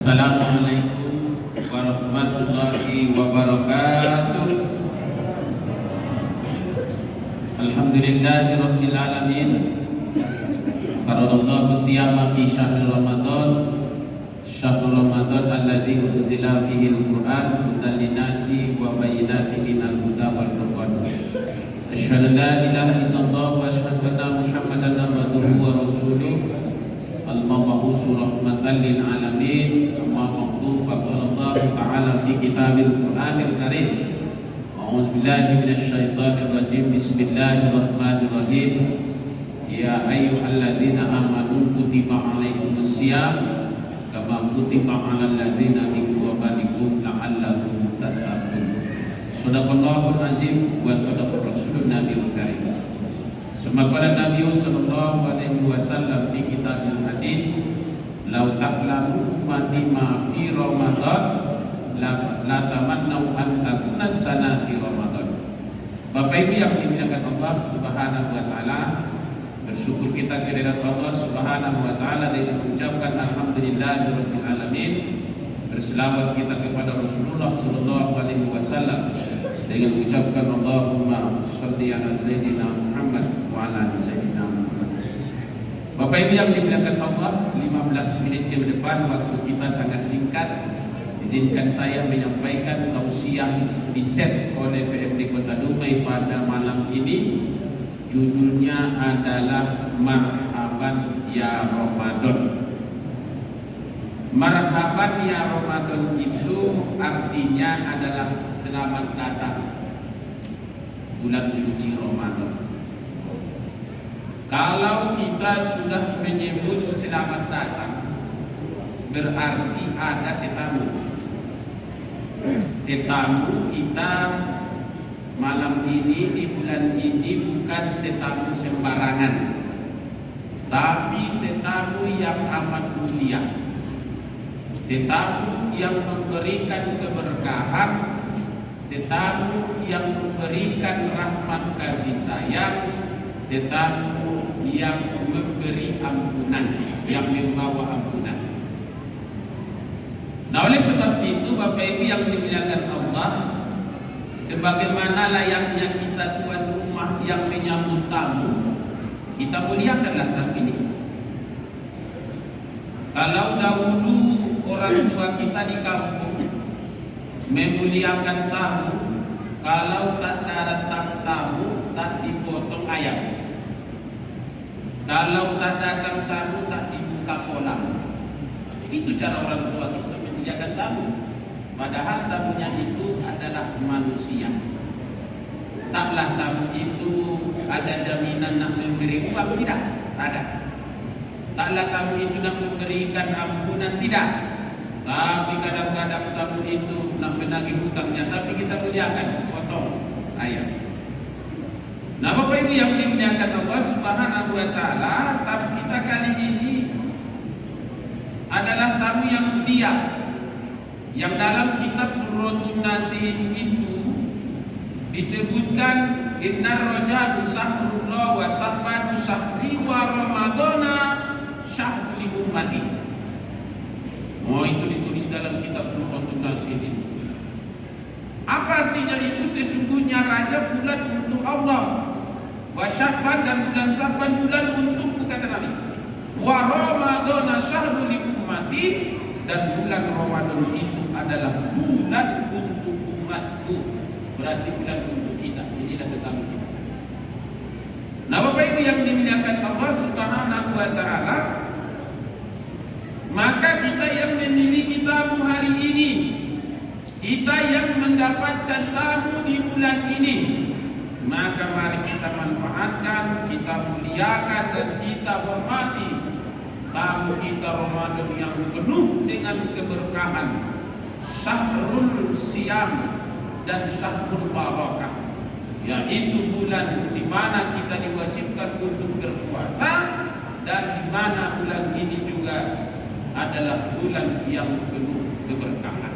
Assalamualaikum warahmatullahi wabarakatuh. Alhamdulillahirabbil alamin. Faradallahu siyama fi syahril Ramadan. Syahrul Ramadan alladzi unzila fihi al-Qur'an hudan lin-nasi wa bayyinatin minal huda wal furqan. Asyhadu an la ilaha illallah wa asyhadu anna Muhammadan abduhu wa rasuluh. Al-Mab'us rahmatan lil alamin. Amma ba'du, faqala Allah ta'ala fi kitabil Qur'anil Karim. A'udzu billahi minasy syaithanir rajim. Bismillahirrahmanirrahim. Ya ayyuhalladzina amanu kutiba 'alaikumus syiyam kama kutiba 'alal ladzina min qablikum la'allakum tattaqun. Shadaqallahul azim wa shadaqa rasulun nabiyul karim. Semakala Nabi sallallahu alaihi wasallam di kitabul hadis, "Lau ta'lamu ummati ma fi Ramadan la tamannau an takuna sanati Ramadan." Bapak Ibu yang dimuliakan Allah Subhanahu wa taala, bersyukur kita kehadirat Allah Subhanahu wa taala dengan mengucapkan alhamdulillahirabbil alamin. Berselawat kita kepada Rasulullah sallallahu alaihi wasallam dengan mengucapkan Allahumma shalli ala sayyidina Muhammad wa ala ali sayyidina Muhammad. Bapak Ibu yang dimuliakan Allah, 15 menit ke depan waktu kita sangat singkat. Izinkan saya menyampaikan tausiah di set oleh PMD Kota Dumai pada malam ini. Judulnya adalah Marhaban ya Ramadan. Marhaban ya Ramadan itu artinya adalah selamat datang bulan suci Ramadan. Kalau kita sudah menyebut selamat datang, berarti ada tetamu. Tetamu kita malam ini di bulan ini bukan tetamu sembarangan, tapi tetamu yang amat mulia. Tetamu yang memberikan keberkahan, tetamu yang memberikan rahmat kasih sayang, tetamu yang memberi ampunan, yang membawa ampunan. Nah, oleh sebab itu Bapak Ibu yang dimuliakan Allah, sebagaimana layaknya kita tuan rumah yang menyambut tamu, kita muliakanlah tamu ini. Kalau dahulu orang tua kita di kampung memuliakan tamu, kalau tak datang tamu tak dipotong ayam, kalau tak datang tamu tak dibuka kolam. Itu cara orang tua kita memuliakan tamu. Padahal tamunya itu adalah manusia. Taklah tamu itu ada jaminan nak memberi uang, tidak ada. Taklah tamu itu nak memberikan ampunan, tidak. Tapi kadang-kadang tamu itu nak menagih hutangnya, tapi kita muliakan, potong ayam. Nah, Bapak Ibu yang dimuliakan Allah Subhanahu wa taala, tamu kita kali ini adalah tamu yang mulia, yang dalam kitab Rotun Nasihin itu disebutkan innar rajab sahrullah wa sahbanu sahri wa ramadana syahrul ummati. Oh, itu ditulis dalam kitab Rotun Nasihin. Apa artinya itu? Sesungguhnya Rajab bulan untuk Allah, wa Sya'ban dan bulan Sya'ban bulan untukku, kata Nabi. Wa ramadana syahrul ummati, dan bulan Ramadan itu adalah bulan untuk umatku. Berarti bulan untuk kita. Inilah tetamu kita. Nah, Bapak Ibu yang dimuliakan Allah Subhanahu wa taala, maka kita yang memiliki tamu hari ini, kita yang mendapatkan tamu di bulan ini, maka mari kita manfaatkan, kita muliakan dan kita hormati tamu kita Ramadan yang penuh dengan keberkahan, syahrul siyam dan syahrul barakah, yaitu bulan di mana kita diwajibkan untuk berpuasa, dan di mana bulan ini juga adalah bulan yang penuh keberkahan.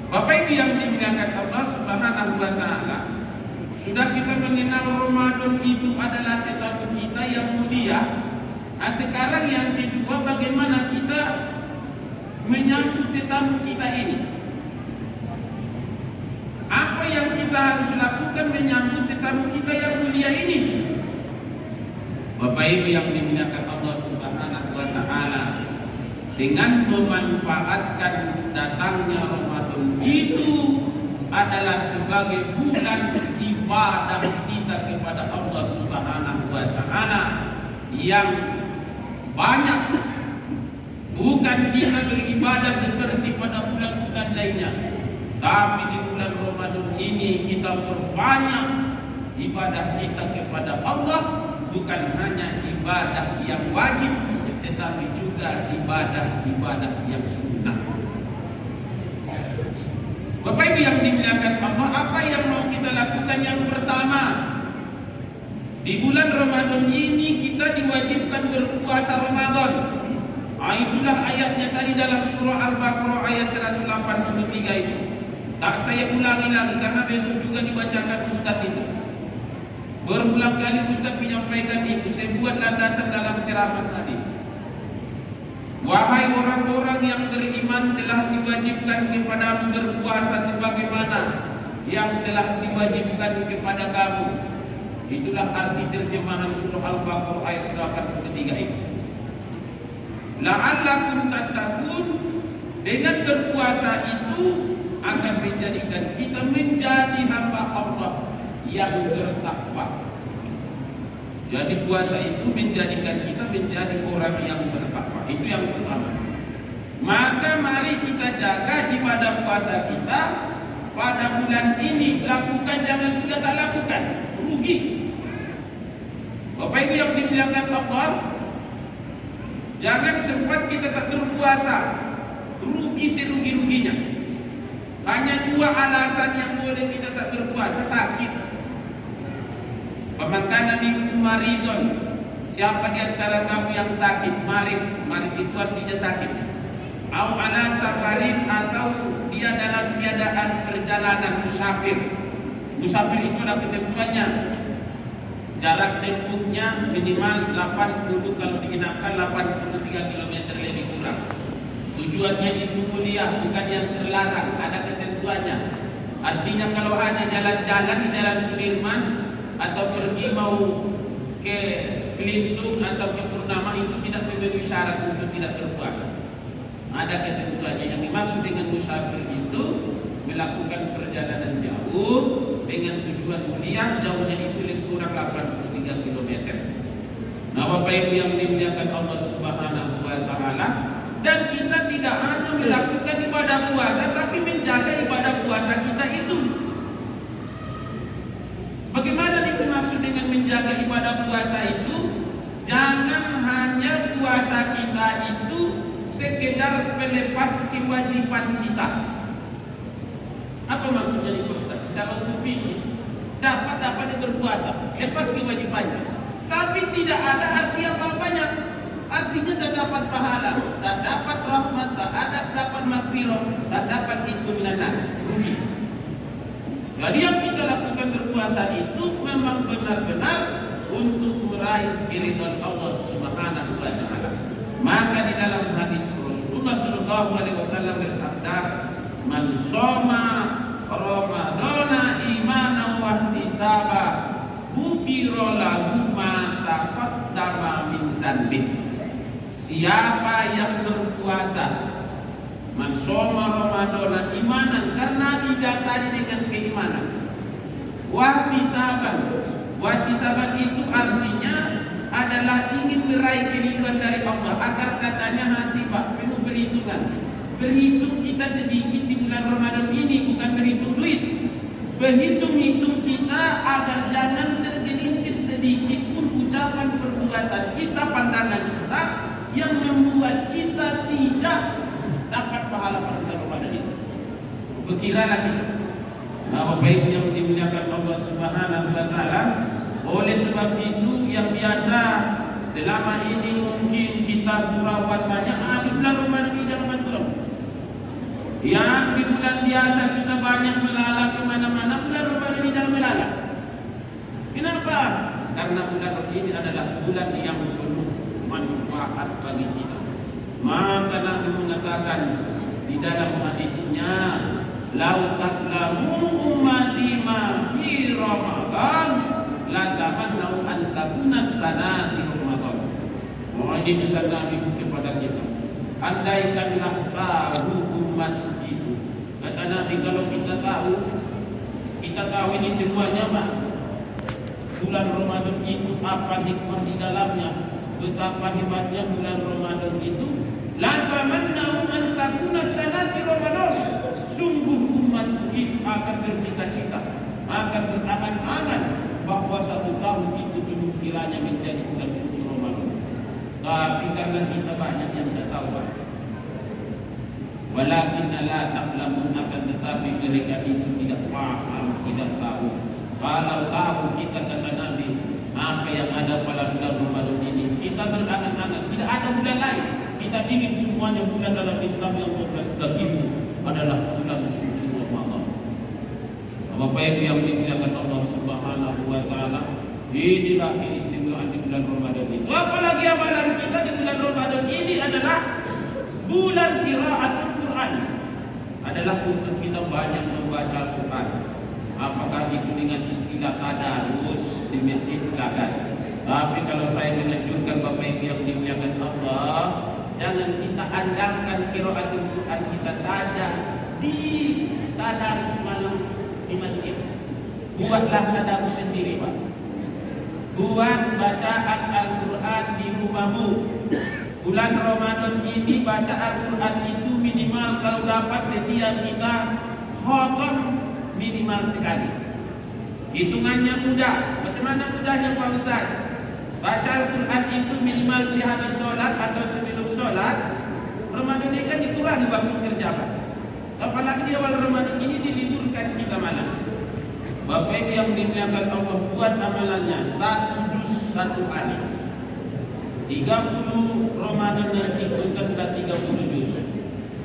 Bapak Ibu yang dimuliakan Allah Subhanahu wa taala, sudah kita mengenal Ramadan itu adalah tetamu kita yang mulia. Nah, sekarang yang kedua, bagaimana kita menyambut tetamu kita ini? Apa yang kita harus lakukan menyambut tetamu kita yang mulia ini? Bapak Ibu yang dimuliakan Allah Subhanahu wa taala, dengan memanfaatkan datangnya Ramadan itu adalah sebagai bulan ibadah kita kepada Allah Subhanahu wa taala yang banyak. Bukan kita beribadah seperti pada bulan-bulan lainnya, tapi di bulan Ramadan ini kita perbanyak ibadah kita kepada Allah. Bukan hanya ibadah yang wajib, tetapi juga ibadah-ibadah yang sunnah. Bapak Ibu yang dimuliakan Allah, apa yang mau kita lakukan? Yang pertama, di bulan Ramadan ini kita diwajibkan berpuasa Ramadan. Itulah ayatnya tadi dalam surah Al-Baqarah ayat 183 itu. Tak saya ulangi lagi karena besok juga dibacakan Ustaz itu. Berulang kali Ustaz menyampaikan itu. Saya buat landasan dalam ceramah tadi. Wahai orang-orang yang beriman, telah diwajibkan kepadamu berpuasa sebagaimana yang telah diwajibkan kepada kamu. Itulah arti terjemahan surah Al-Baqarah ayat 183 itu. La'allakum tattaqun, dengan berpuasa itu akan menjadikan kita menjadi hamba Allah yang bertakwa. Jadi puasa itu menjadikan kita menjadi orang yang bertakwa. Itu yang pertama. Maka mari kita jaga ibadah puasa kita pada bulan ini. Lakukan, jangan juga tak lakukan, rugi. Bapak Ibu yang dimuliakan Allah, jangan sempat kita tak berpuasa, rugi serugi-ruginya. Hanya dua alasan yang boleh kita tak berpuasa: sakit. Pemakanan minkum maridon, siapa di antara kamu yang sakit? Marid itu artinya sakit. Au ala safarin, atau dia dalam keadaan perjalanan musafir. Musafir itu ada ketentuannya. Jarak tempuhnya minimal 80, kalau digenapkan 83 km lebih kurang. Tujuannya itu mulia, bukan yang terlarang, ada ketentuannya. Artinya kalau hanya jalan-jalan di Jalan Sudirman atau pergi mau ke Belitung atau ke Purnama, itu tidak memenuhi syarat untuk tidak berpuasa. Ada ketentuannya. Yang dimaksud dengan musafir itu melakukan perjalanan jauh dengan tujuan mulia, jauhnya itu lebih kurang 83 km. Nah, Bapak Ibu yang dimuliakan Allah Subhanahu wa taala, dan kita tidak hanya melakukan ibadah puasa, tapi menjaga ibadah puasa kita itu. Bagaimana dimaksud dengan menjaga ibadah puasa itu? Jangan hanya puasa kita itu sekedar pelepas kewajiban kita. Apa maksudnya itu, Ustaz? Calon kuping dapat berpuasa, lepas kewajibannya, tapi tidak ada arti apa-apanya. Artinya tak dapat pahala, tak dapat rahmat, tak ada dapat maghfirah, tak dapat itu minanan, rugi. Jadi yang kita lakukan berpuasa itu memang benar-benar untuk meraih keridhaan Allah Subhanahu wa taala. Maka di dalam hadis Rasulullah sallallahu alaihi wasallam bersabda, "Man shoma Ramadana imanan wa ihtisaba, ghufira lahu ma taqaddama min dzanbi." Siapa yang berpuasa, man shoma Ramadana imanan, karena didasari dengan keimanan, wa ihtisaban itu artinya adalah ingin meraih keridhaan dari Allah, agar katanya hasibah, penuh berhitungan. Berhitung kita sedikit di bulan Ramadan ini, bukan berhitung duit. Berhitung-hitung kita agar jangan tergelincir sedikit pun ucapan perbuatan kita, pandangan kita, yang membuat kita tidak dapat pahala pada bulan Ramadan itu. Berkiralah kita. Nah, Bapak Ibu yang dimuliakan Allah Subhanahu wa taala, oleh sebab itu yang biasa selama ini mungkin kita gurauan banyak di bulan Ramadan ini, jangan gurau. Yang di bulan biasa kita banyak melala kemana-mana, bulan Ramadan ini jangan melala. Kenapa? Karena bulan ini adalah bulan yang penuh manfaat bagi kita. Maka Nabi mengatakan di dalam hadisnya, "Lau taqlamu ummati ma fi Ramadan, la tamannau an takuna sanati Ramadan." Ini pesan Nabi kepada kita. Andaikanlah tahu umat itu. Kata Nabi, kalau kita tahu ini semuanya Pak. Bulan Ramadan itu apa hikmah di dalamnya, betapa hebatnya bulan Ramadan itu. La tamannau an takuna sanati Ramadan. Sungguh umat itu akan bercita-cita, akan berangan-angan bahwa satu tahun itu penuh kiranya menjadi bulan suci Ramadan. Tapi karena kita banyak yang tidak tahu, Pak. Walakin la taqlamun, akan tetapi mereka itu tidak paham, tidak tahu. Kalau tahu kita, kata Nabi, apa yang ada pada bulan Ramadan ini, kita berangan-angan, tidak ada bulan lain. Kita ingin semuanya bulan dalam Islam yang 12 bulan itu adalah bulan suci Ramadan. Bapak Ibu yang dimuliakan Allah Subhanahu wa taala, inilah keistimewaan di bulan Ramadan itu. Apalagi amalan kita di bulan Ramadan ini adalah bulan qiraatul Quran. Adalah untuk kita banyak membaca Quran. Apakah itu dengan istilah tadarus di masjid, silakan. Tapi kalau saya menganjurkan Bapak Ibu yang dimuliakan Allah, jangan kita andalkan qiraatul Quran kita saja di tadarus malam di masjid. Buatlah tadarus sendiri, Pak. Buat bacaan Al-Quran di rumahmu. Bulan Ramadan ini baca Al-Quran itu minimal kalau dapat setiap kita khatam minimal sekali. Hitungannya mudah. Bagaimana mudahnya Pak Ustaz? Baca Al-Quran itu minimal sehabis sholat atau sebelum sholat. Ramadan ini kan dikurangi waktu kerja, Pak. Apalagi di awal Ramadan ini diliburkan kita malam. Bapak Ibu yang dimuliakan Allah, buat amalannya 1 juz 1 hari. 30 Ramadan nanti kita sudah 30 juz.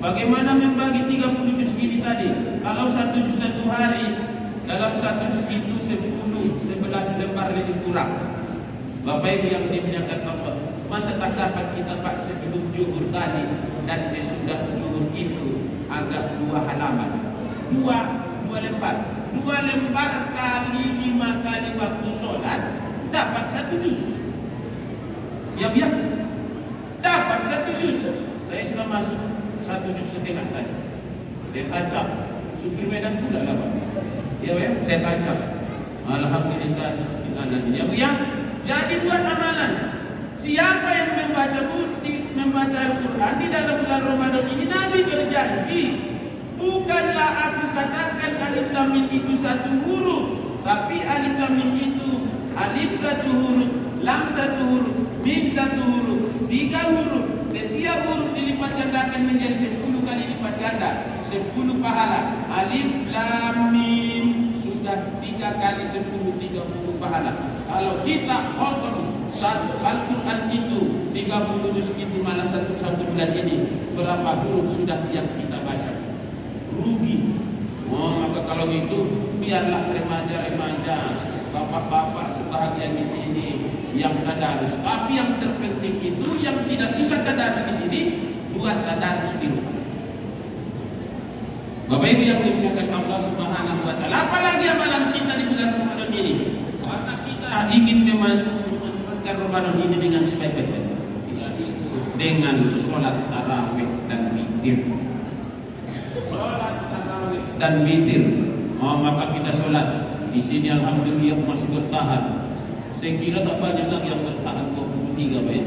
Bagaimana membagi 30 juz ini tadi? Kalau 1 juz 1 hari, dalam 1 juz itu 11 lembar lebih kurang. Bapak Ibu yang dimuliakan Allah, masa tak dapat kita Pak sebelum zuhur tadi dan sesudah zuhur itu agak 2 halaman. 2 lembar. 2 lembar kali 5 kali waktu sholat dapat 1 juz. Ya, dapat 1 juz. Saya sudah masuk 1 juz setengah tadi. Saya tancap. Supir Medan pula lah, Pak. Ya, saya tancap. Alhamdulillah. Ya, jadi buat amalan. Siapa yang membaca Al-Quran di dalam bulan Ramadan ini, Nabi berjanji, bukanlah aku katakan alif lam mim itu 1 huruf, tapi alif lam mim itu alif 1 huruf, lam 1 huruf, mim 1 huruf, 3 huruf. Setiap huruf dilipat gandakan menjadi 10 kali lipat ganda, 10 pahala. Alif lam mim sudah 3 kali 10, 30 pahala. Kalau kita khatam satu Al-Quran itu 30 juz itu malah satu bulan ini, berapa huruf sudah yang kita baca? Rugi. Maka kalau gitu biarlah remaja-remaja, bapak-bapak sebahagian di sini yang tadarus. Tapi yang terpenting itu yang tidak bisa tadarus di sini, buat tadarus di rumah. Bapak Ibu yang dimuliakan Allah Subhanahu wa taala, apalagi amalan kita di bulan Ramadan ini, karena kita ingin memanfaatkan Ramadan ini dengan sebaik-baiknya, dengan sholat tarawih dan witir. Sholat tarawih dan witir. Maka kita sholat di sini alhamdulillah masih bertahan. Saya kira tak banyak lagi yang bertahan 23, Pak.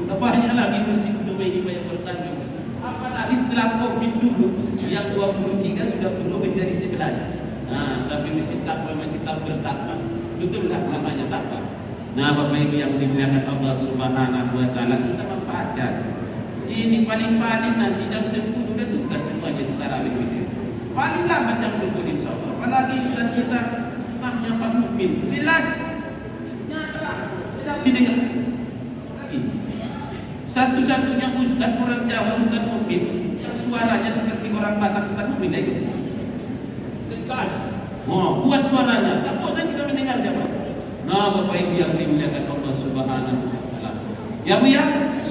Tak banyak lagi masjid Dubai ini yang bertahan. Apalagi setelah Covid dulu yang 23 sudah perlu menjadi 11. Nah, tapi masih tak bertakwa. Betullah namanya takwa. Nah, Bapak Ibu yang dimuliakan Allah Subhanahu wa taala, kita manfaatkan. Ini paling-paling nanti jam 10 udah tugas semuanya di tarawih itu. Paling lambat jam 10 insyaallah. Apalagi sudah kita imamnya Pak Mukmin. Jelas nyata sedang didengar. Lagi. Satu-satunya ustaz orang Jawa, Ustaz Mukmin, yang suaranya seperti orang Batak, Ustaz Mukmin itu. Tegas. Kuat suaranya. Tak bosan kita mendengar dia, Pak. Nah, Bapak Ibu yang dimuliakan Allah Subhanahu wa taala. Ya Bu ya,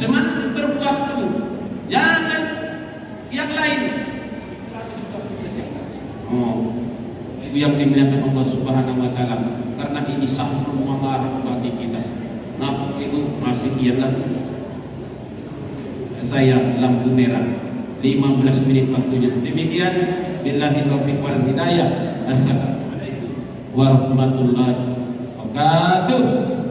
semangat berbuat kamu. Jangan yang lain. Oh, itu yang dimuliakan Allah Subhanahu wa taala. Karena ini syahrul mubarak bagi kita. Nah, itu masih kian lagi. Saya lampu merah 15 menit waktunya. Demikian, billahi taufiq wal hidayah. Assalamualaikum warahmatullahi wabarakatuh.